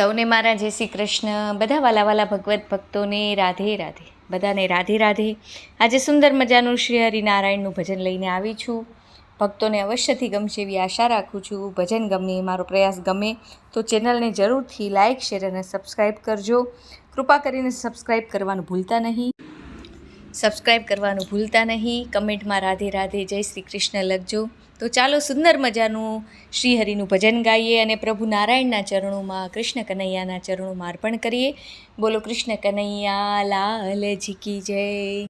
સૌને મારા જય શ્રી કૃષ્ણ. બધા વાલા વાલા ભગવત ભક્તોને રાધે રાધે. બધાને રાધે રાધે. આજે સુંદર મજાનું શ્રી હરિનારાયણનું ભજન લઈને આવી છું. ભક્તોને અવશ્યથી ગમશે એવી આશા રાખું છું. ભજન ગમે, મારો પ્રયાસ ગમે તો ચેનલને જરૂરથી લાઇક, શેર અને સબસ્ક્રાઈબ કરજો. કૃપા કરીને સબસ્ક્રાઈબ કરવાનું ભૂલતા નહીં. કમેન્ટમાં રાધે રાધે જય શ્રી કૃષ્ણ લખજો. તો ચાલો સુંદર મજાનું શ્રી હરિનું ભજન ગાઈએ અને પ્રભુ નારાયણના ચરણોમાં, કૃષ્ણ કનૈયાના ચરણોમાં અર્પણ કરીએ. બોલો કૃષ્ણ કનૈયા લાલજી કી જય.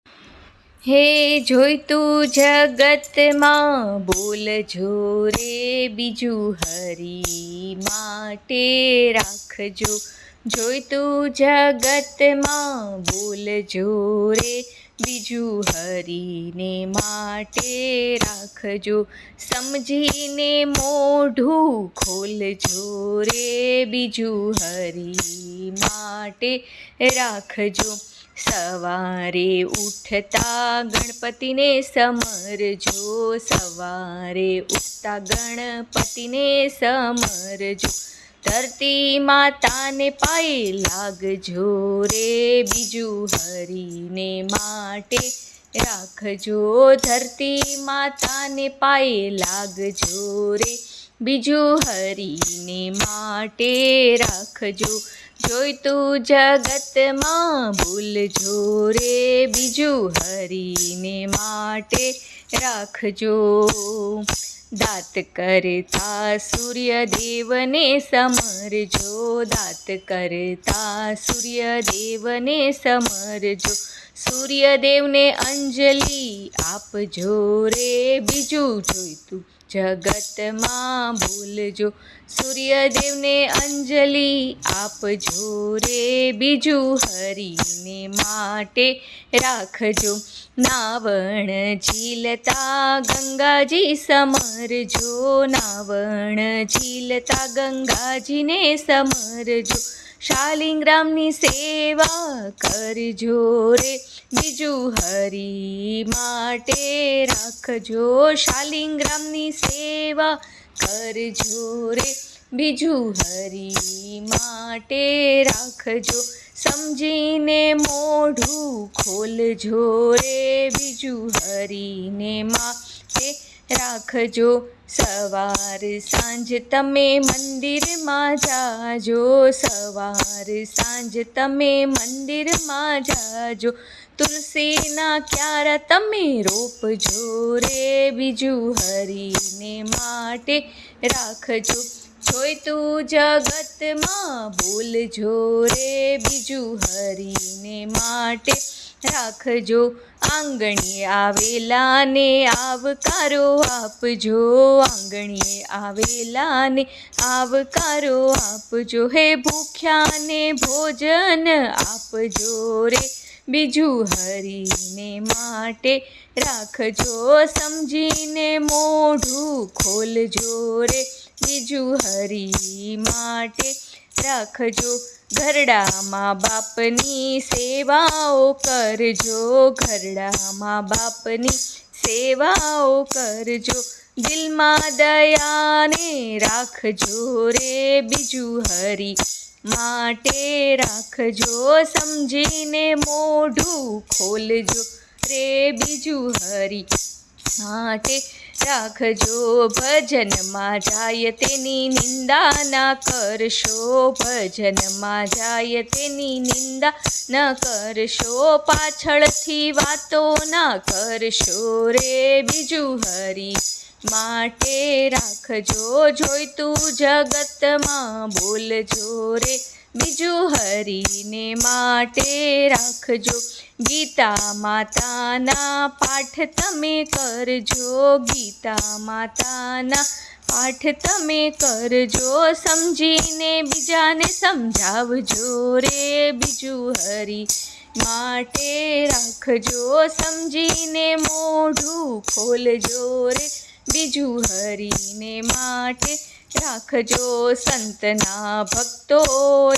હે જોઈતું જગતમાં બોલજો રે બીજું હરી માટે રાખજો. જોઈતું જગતમાં બોલજો રે બીજું હરીને માટે રાખજો. સમજીને મોઢું ખોલજો રે બીજું હરી માટે રાખજો. સવારે ઉઠતા ગણપતિને સમરજો. સવારે ઉઠતા ગણપતિને સમરજો. ધરતી માતાને પાયે લાગજો રે બીજું હરીને માટે રાખજો. ધરતી માતાને પાયે લાગજો રે બીજું હરીને માટે રાખજો. જોઈતું જગતમાં ભૂલજો રે બીજું હરીને માટે રાખજો. દાંત કરતા સૂર્યદેવને સમરજો. દાંત કરતા સૂર્યદેવને સમરજો. સૂર્યદેવને અંજલિ આપજો રે બીજું જોઈતું જગતમાં ભૂલજો. સૂર્યદેવને અંજલિ આપજો રે બીજું હરીને માટે રાખજો. નાવણ ઝીલતા ગંગાજી સમરજો. નાવણ ઝીલતા ગંગાજીને સમરજો. શાલિગ્રામની સેવા કરજો રે બીજું હરી માટે રાખજો. શાલિગ્રામની સેવા કરજો રે બીજું હરી માટે રાખજો. સમજીને મોઢું ખોલજો રે બીજું હરીને માટે રાખજો. સવાર સાંજ તમે મંદિરમાં જાજો. સવાર સાંજ તમે મંદિરમાં જાજો. તુલસીના ક્યારા તમે રોપજો રે બીજું હરીને માટે રાખજો. જોઈતું જગતમાં બોલજો રે બીજું હરીને માટે રાખજો. આંગણીએ આવેલાને આવકારો આપજો. આંગણીએ આવેલાને આવકારો આપજો. હે ભૂખ્યાને ભોજન આપજો રે બીજું હરીને માટે રાખજો. સમજીને મોઢું ખોલજો રે બીજું હરી માટે રાખજો. ઘરડામાં બાપની સેવાઓ કરજો. ઘરડામાં બાપની સેવાઓ કરજો. દિલમાં દયાને રાખજો રે બીજું હરી માટે રાખજો. સમજીને મોઢું ખોલજો રે બીજું હરી માટે રાખજો. ભજનમાં જાય તેની નિંદા ના કરશો. ભજનમાં જાય તેની નિંદા ન કરશો. પાછળથી વાતો ના કરશો રે બીજું હરી માટે રાખજો. જોઈતું જગતમાં બોલજો રે બીજું હરીને માટે રાખજો. ગીતા માતાના પાઠ તમે કરજો. ગીતા માતાના પાઠ તમે કરજો. સમજીને બીજાને સમજાવજો રે બીજું હરી માટે રાખજો. સમજીને મોઢું ખોલજો રે બીજું હરીને માટે રાખજો. સંતના ભક્તો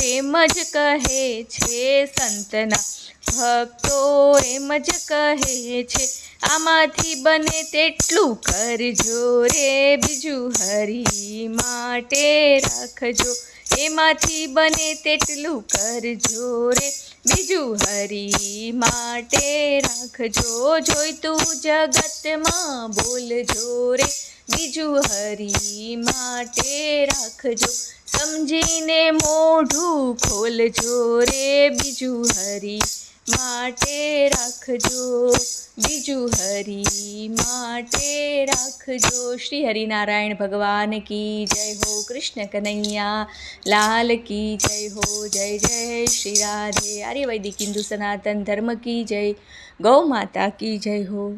એમ જ કહે છે. સંતના ભક્તો એમ જ કહે છે. આમાંથી બને તેટલું કરજો રે બીજું હરી માટે રાખજો. એમાંથી બને તેટલું કરજો રે, બીજું હરી માટે રાખજો, જોઈતું જગતમાં બોલજો રે, બીજું હરી માટે રાખજો, સમજીને મોઢું ખોલજો રે, બીજું હરી માટે રાખજો, બીજું હરી માટે રાખજો. શ્રી હરિનારાયણ ભગવાન કી જય હો, કૃષ્ણ કનૈયા લાલ કી જય હો, જય જય શ્રી રાધે. આર્ય વૈદિક હિન્દુ સનાતન ધર્મ કી જય, ગૌ માતા કી જય હો.